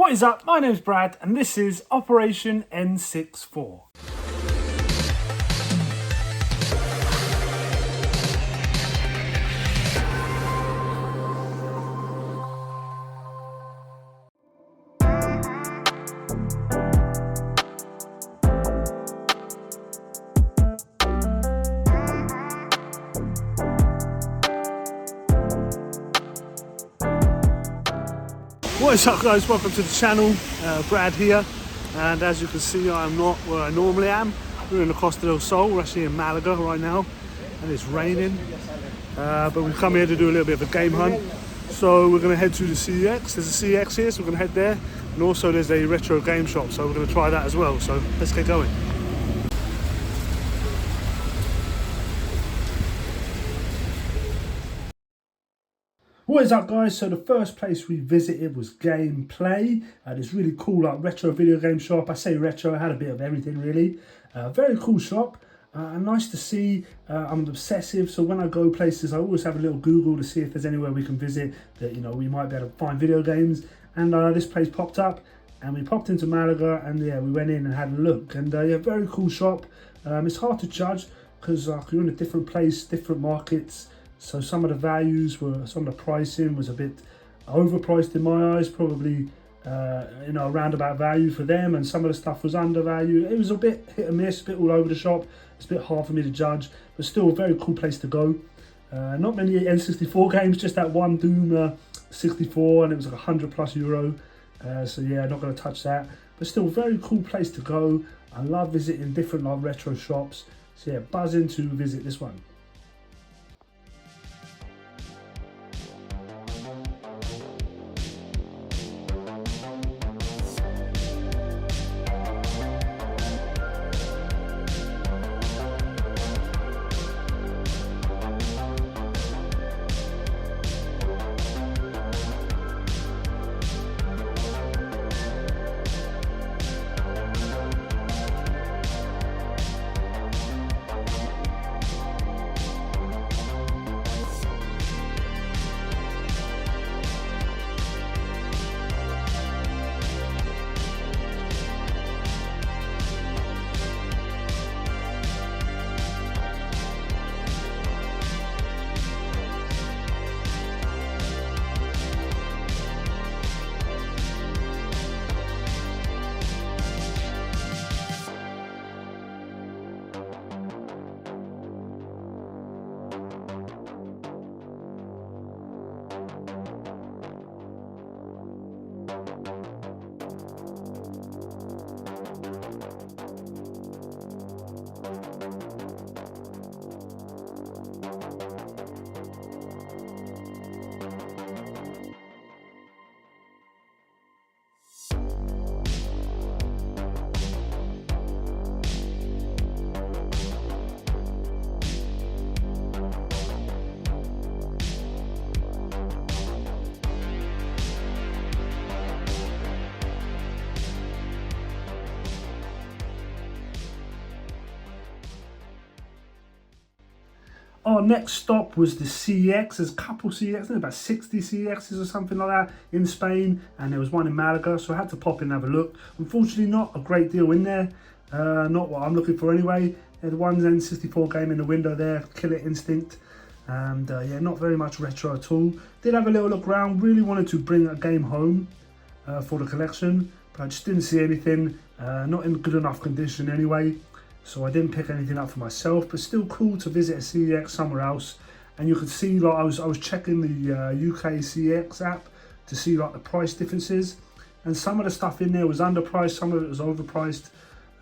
What is up? My name's Brad and this is Operation N64. What is up guys, welcome to the channel. Brad here, and as you can see I'm not where I normally am. We're in the Costa del Sol, we're actually in Malaga right now and it's raining, but we've come here to do a little bit of a game hunt. So we're going to head to the CEX, there's a CEX here so we're going to head there, and also there's a retro game shop so we're going to try that as well, so let's get going. What is up guys, so the first place we visited was Gameplay, this really cool like retro video game shop. I say retro, I had a bit of everything really. Very cool shop, and nice to see. I'm obsessive, so when I go places I always have a little Google to see if there's anywhere we can visit that, you know, we might be able to find video games, and this place popped up and we popped into Malaga, and yeah, we went in and had a look, and yeah, very cool shop. It's hard to judge because you're in a different place, different markets. So some of the values were, some of the pricing was a bit overpriced in my eyes, probably you know, roundabout value for them, and some of the stuff was undervalued. It was a bit hit and miss, a bit all over the shop. It's a bit hard for me to judge, but still a very cool place to go. Not many N64 games, just that one Doom 64, and it was like €100+. So yeah, not going to touch that, but still a very cool place to go. I love visiting different like retro shops, so yeah, buzzing to visit this one. Our next stop was the CEX. There's a couple CEX, I think about 60 CEXs or something like that in Spain, and there was one in Malaga, so I had to pop in and have a look. Unfortunately not a great deal in there, not what I'm looking for anyway. There's one N64 game in the window there, Killer Instinct, and yeah, not very much retro at all. Did have a little look around, really wanted to bring a game home for the collection, but I just didn't see anything, not in good enough condition anyway. So I didn't pick anything up for myself, but still cool to visit a CEX somewhere else. And you could see, like I was checking the UK CEX app to see like the price differences, and some of the stuff in there was underpriced, some of it was overpriced.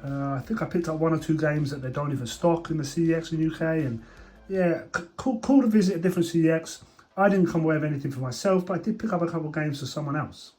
I think I picked up one or two games that they don't even stock in the CEX in UK, and yeah, cool to visit a different CEX. I didn't come away with anything for myself, but I did pick up a couple of games for someone else.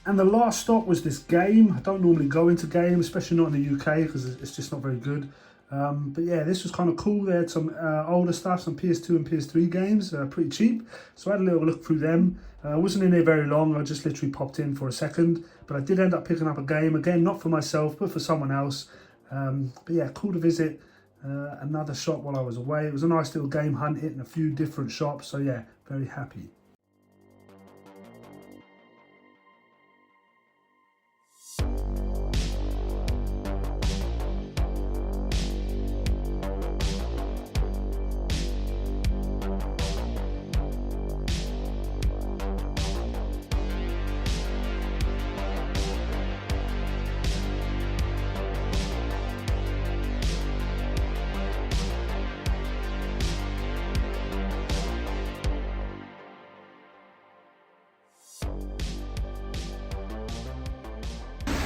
And the last stop was this game. I don't normally go into games, especially not in the UK, because it's just not very good. But yeah, this was kind of cool. They had some older stuff, some PS2 and PS3 games, pretty cheap. So I had a little look through them. I wasn't in there very long. I just literally popped in for a second. But I did end up picking up a game, again, not for myself, but for someone else. But yeah, cool to visit another shop while I was away. It was a nice little game hunt, hitting a few different shops. So yeah, very happy.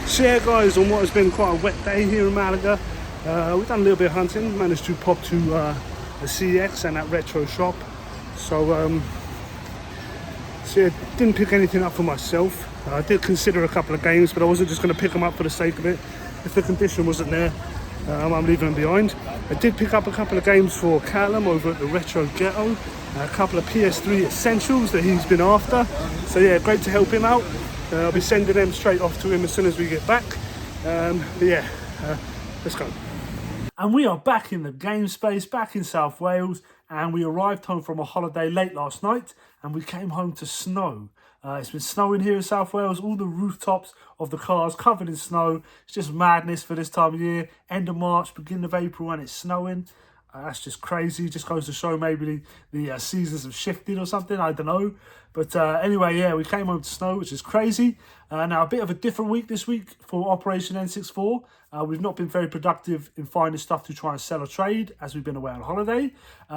So yeah guys, on what has been quite a wet day here in Malaga, we've done a little bit of hunting, managed to pop to the CX and that retro shop. So yeah, didn't pick anything up for myself. I did consider a couple of games, but I wasn't just going to pick them up for the sake of it. If the condition wasn't there, I'm leaving them behind. I did pick up a couple of games for Callum over at the Retro Ghetto, a couple of PS3 essentials that he's been after. So yeah, great to help him out. I'll be sending them straight off to him as soon as we get back. But yeah, let's go. And we are back in the game space, back in South Wales, and we arrived home from a holiday late last night, and we came home to snow. It's been snowing here in South Wales, all the rooftops of the cars covered in snow. It's just madness for this time of year. End of March, beginning of April, and it's snowing. That's just crazy. Just goes to show maybe the seasons have shifted or something. I don't know. But anyway, yeah, we came home to snow, which is crazy. Now, a bit of a different week this week for Operation N64. We've not been very productive in finding stuff to try and sell or trade as we've been away on holiday.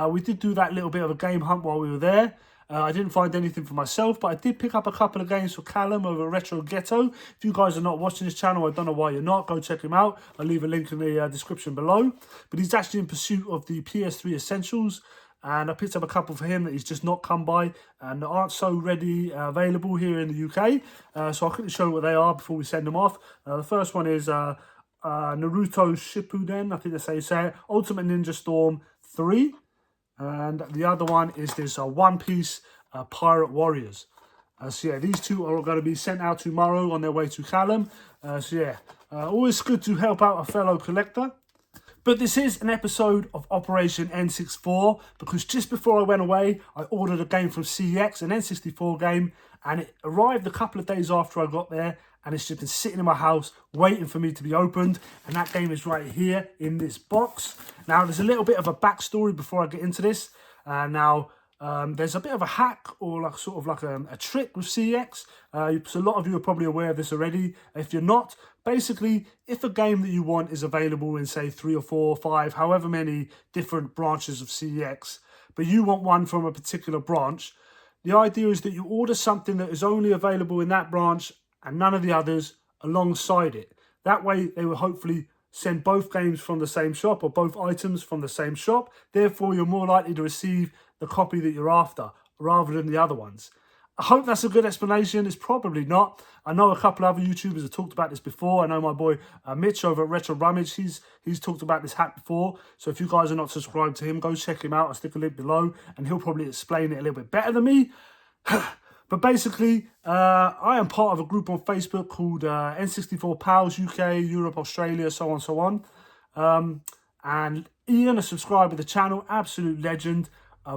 We did do that little bit of a game hunt while we were there. I didn't find anything for myself, but I did pick up a couple of games for Callum over at Retro Ghetto. If you guys are not watching this channel, I don't know why you're not. Go check him out. I'll leave a link in the description below. But he's actually in pursuit of the PS3 essentials, and I picked up a couple for him that he's just not come by and aren't so ready available here in the UK. So I'll quickly show you what they are before we send them off. The first one is Naruto Shippuden, I think that's how you say it. Ultimate Ninja Storm 3. And the other one is this One Piece Pirate Warriors. So yeah, these two are going to be sent out tomorrow on their way to Callum. So yeah, always good to help out a fellow collector. But this is an episode of Operation N64 because just before I went away, I ordered a game from CX, an N64 game, and it arrived a couple of days after I got there, and it's just been sitting in my house waiting for me to be opened, and that game is right here in this box. Now, there's a little bit of a backstory before I get into this. There's a bit of a hack or like sort of like a trick with CX. So a lot of you are probably aware of this already. If you're not, basically, if a game that you want is available in, say, 3 or 4 or 5, however many different branches of CX, but you want one from a particular branch, the idea is that you order something that is only available in that branch and none of the others alongside it. That way, they will hopefully send both games from the same shop or both items from the same shop. Therefore, you're more likely to receive the copy that you're after rather than the other ones. I hope that's a good explanation. It's probably not. I know a couple of other YouTubers have talked about this before. I know my boy Mitch over at Retro Rummage, he's talked about this hack before. So if you guys are not subscribed to him, go check him out. I'll stick a link below and he'll probably explain it a little bit better than me. But basically, I am part of a group on Facebook called N64 Pals, UK, Europe, Australia, so on, so on. And Ian, a subscriber to the channel, absolute legend,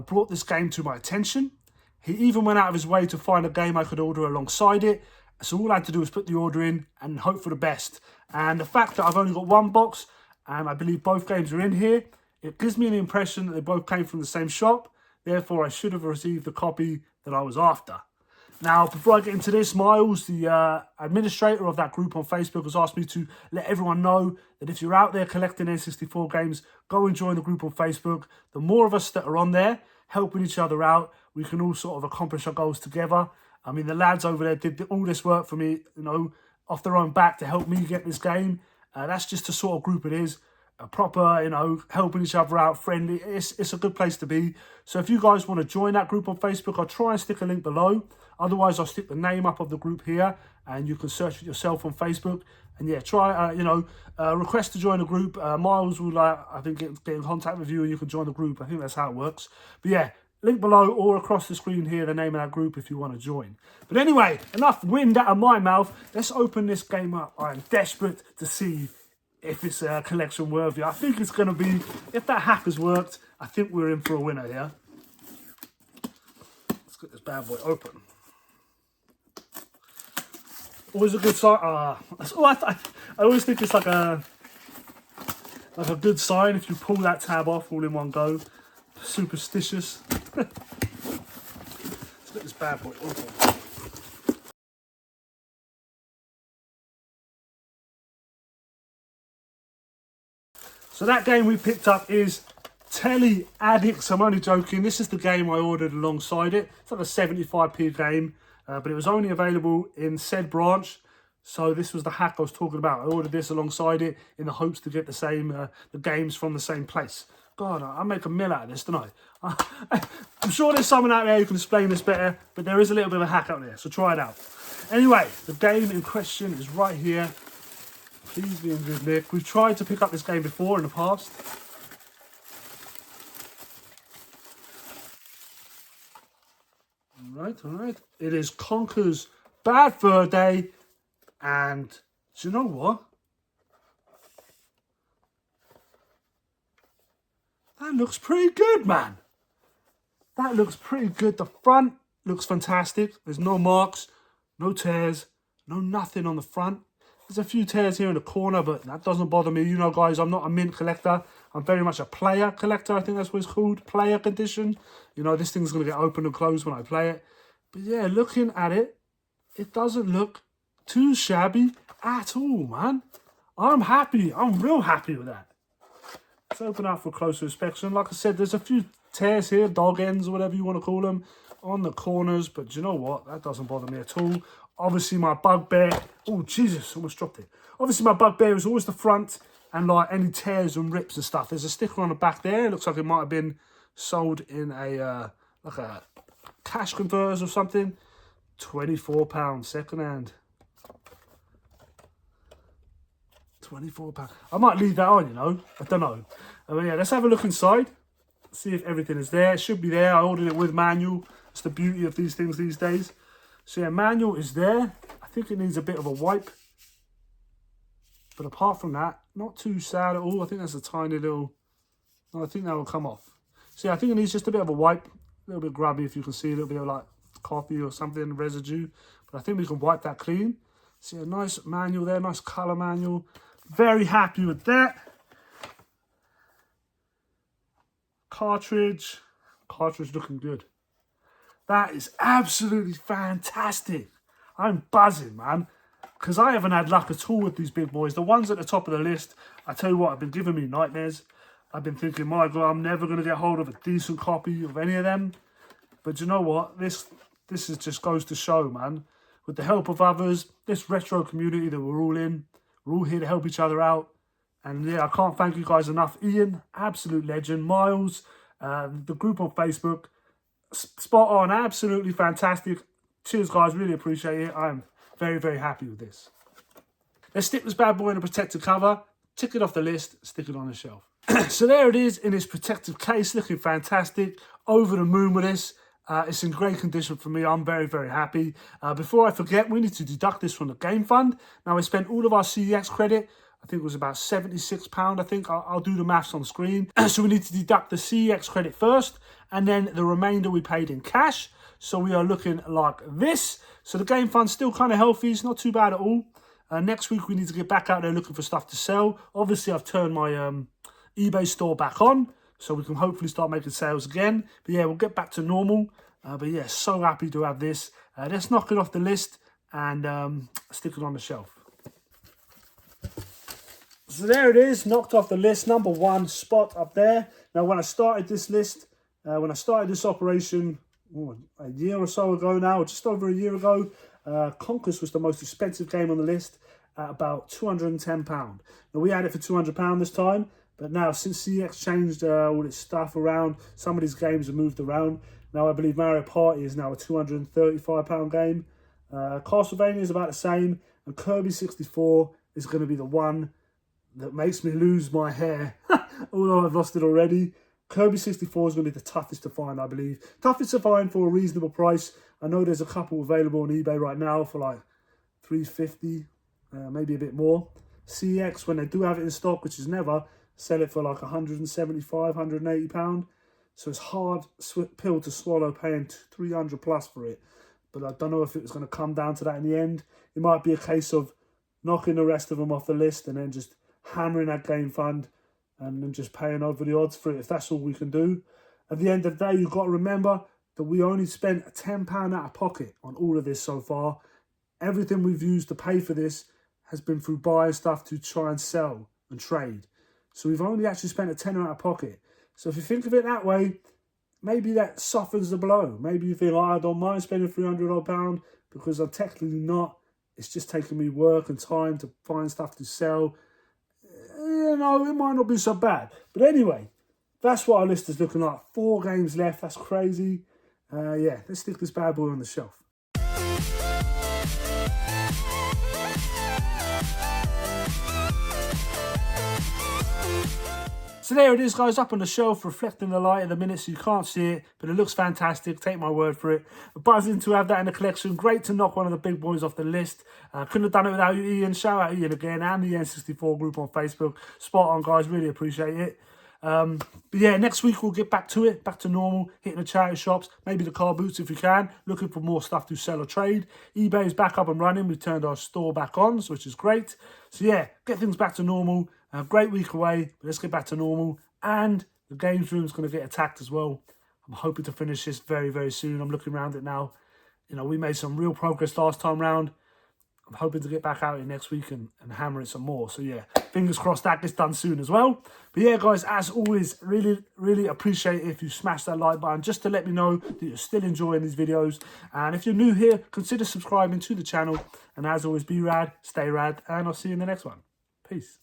brought this game to my attention. He even went out of his way to find a game I could order alongside it. So all I had to do was put the order in and hope for the best. And the fact that I've only got one box, and I believe both games are in here, it gives me an impression that they both came from the same shop. Therefore, I should have received the copy that I was after. Now, before I get into this, Miles, the administrator of that group on Facebook, has asked me to let everyone know that if you're out there collecting N64 games, go and join the group on Facebook. The more of us that are on there, helping each other out, we can all sort of accomplish our goals together. I mean, the lads over there did all this work for me, you know, off their own back to help me get this game. That's just the sort of group it is. a proper, you know, helping each other out, friendly. It's a good place to be. So if you guys want to join that group on Facebook, I'll try and stick a link below. Otherwise, I'll stick the name up of the group here, and you can search it yourself on Facebook. And yeah, try, request to join the group. Miles will, I think, get in contact with you, and you can join the group. I think that's how it works. But yeah, link below or across the screen here, the name of that group if you want to join. But anyway, enough wind out of my mouth. Let's open this game up. I'm desperate to see if it's collection worthy. I think it's going to be, if that hack has worked, I think we're in for a winner here. Let's get this bad boy open. Always a good sign. I always think it's like a good sign if you pull that tab off all in one go. Superstitious. Let's get this bad boy open. So that game we picked up is Telly Addicts. I'm only joking. This is the game I ordered alongside it. It's like a 75p game, but it was only available in said branch. So this was the hack I was talking about. I ordered this alongside it in the hopes to get the games from the same place. God, I make a mill out of this, don't I? I'm sure there's someone out there who can explain this better, but there is a little bit of a hack out there, so try it out. Anyway, the game in question is right here. Please be in good nick. We've tried to pick up this game before in the past. All right. It is Conker's Bad Fur Day, and do you know what? That looks pretty good, man. That looks pretty good. The front looks fantastic. There's no marks, no tears, no nothing on the front. There's a few tears here in the corner, but that doesn't bother me. You know, guys, I'm not a mint collector. I'm very much a player collector. I think that's what it's called, player condition. You know, this thing's going to get open and closed when I play it. But yeah, looking at it, it doesn't look too shabby at all, man. I'm happy. I'm real happy with that. Let's open up for closer inspection. Like I said, there's a few tears here, dog ends or whatever you want to call them, on the corners. But do you know what? That doesn't bother me at all. Obviously, my bugbear... Oh, Jesus, almost dropped it. Obviously, my bugbear is always the front and, like, any tears and rips and stuff. There's a sticker on the back there. It looks like it might have been sold in a, like a cash converters or something. £24 second hand. £24. I might leave that on, you know. I don't know. But yeah, let's have a look inside. See if everything is there. It should be there. I ordered it with manual. It's the beauty of these things these days. So yeah, manual is there. I think it needs a bit of a wipe. But apart from that, not too sad at all. I think that's a tiny little... No, I think that will come off. So yeah, I think it needs just a bit of a wipe. A little bit grubby, if you can see. A little bit of like coffee or something, residue. But I think we can wipe that clean. See a nice manual there, nice colour manual. Very happy with that. Cartridge looking good. That is absolutely fantastic. I'm buzzing, man, because I haven't had luck at all with these big boys. The ones at the top of the list, I tell you what, have been giving me nightmares. I've been thinking, my God, I'm never going to get hold of a decent copy of any of them. But you know what? This is just goes to show, man. With the help of others, this retro community that we're all in, we're all here to help each other out. And yeah, I can't thank you guys enough. Ian, absolute legend. Miles, the group on Facebook, spot on, absolutely fantastic. Cheers, guys, really appreciate it. I'm very, very happy with this. Let's stick this bad boy in a protective cover, tick it off the list, stick it on the shelf. So there it is in its protective case, looking fantastic. Over the moon with this. It's in great condition for me. I'm very, very happy. Before I forget, we need to deduct this from the game fund. Now, I spent all of our CEX credit. I think it was about £76, I think. I'll do the maths on the screen. So we need to deduct the CEX credit first, and then the remainder we paid in cash. So we are looking like this. So the game fund's still kind of healthy. It's not too bad at all. Next week, we need to get back out there looking for stuff to sell. Obviously, I've turned my eBay store back on, so we can hopefully start making sales again. But yeah, we'll get back to normal. But yeah, so happy to have this. Let's knock it off the list and stick it on the shelf. So there it is, knocked off the list, number one spot up there. Now, when I started this list, when I started this operation a year or so ago now, just over a year ago, Conquest was the most expensive game on the list at about £210. Now, we had it for £200 this time. But now, since CX changed all its stuff around, some of these games have moved around. Now, I believe Mario Party is now a £235 game. Castlevania is about the same. And Kirby 64 is going to be the one that makes me lose my hair. Although I've lost it already. Kirby 64 is going to be the toughest to find, I believe. Toughest to find for a reasonable price. I know there's a couple available on eBay right now for like $350, maybe a bit more. CX, when they do have it in stock, which is never, sell it for like £175, £180. So it's hard pill to swallow paying $300 plus for it. But I don't know if it was going to come down to that in the end. It might be a case of knocking the rest of them off the list and then just hammering that game fund and then just paying over the odds for it, if that's all we can do. At the end of the day, you've got to remember that we only spent £10 out of pocket on all of this so far. Everything we've used to pay for this has been through buying stuff to try and sell and trade. So we've only actually spent a tenner out of pocket. So if you think of it that way, maybe that softens the blow. Maybe you feel, I don't mind spending £300 because I'm technically not. It's just taking me work and time to find stuff to sell. You know, it might not be so bad. But anyway, that's what our list is looking like. 4 games left. That's crazy. Yeah, let's stick this bad boy on the shelf. So there it is, guys, up on the shelf, reflecting the light at the minute, so you can't see it, but it looks fantastic. Take my word for it. Buzzing to have that in the collection. Great to knock one of the big boys off the list. Couldn't have done it without you, Ian. Shout out Ian again, and the N64 group on Facebook. Spot on, guys. Really appreciate it. But yeah, next week we'll get back to it, back to normal, hitting the charity shops, maybe the car boots if we can, looking for more stuff to sell or trade. eBay is back up and running. We turned our store back on, which is great. So yeah, get things back to normal. A great week away, but let's get back to normal. And the games room's going to get attacked as well. I'm hoping to finish this very, very soon. I'm looking around it now. You know, we made some real progress last time round. I'm hoping to get back out here next week and hammer it some more. So yeah, fingers crossed that gets done soon as well. But yeah, guys, as always, really, really appreciate it if you smash that like button just to let me know that you're still enjoying these videos. And if you're new here, consider subscribing to the channel. And as always, be rad, stay rad, and I'll see you in the next one. Peace.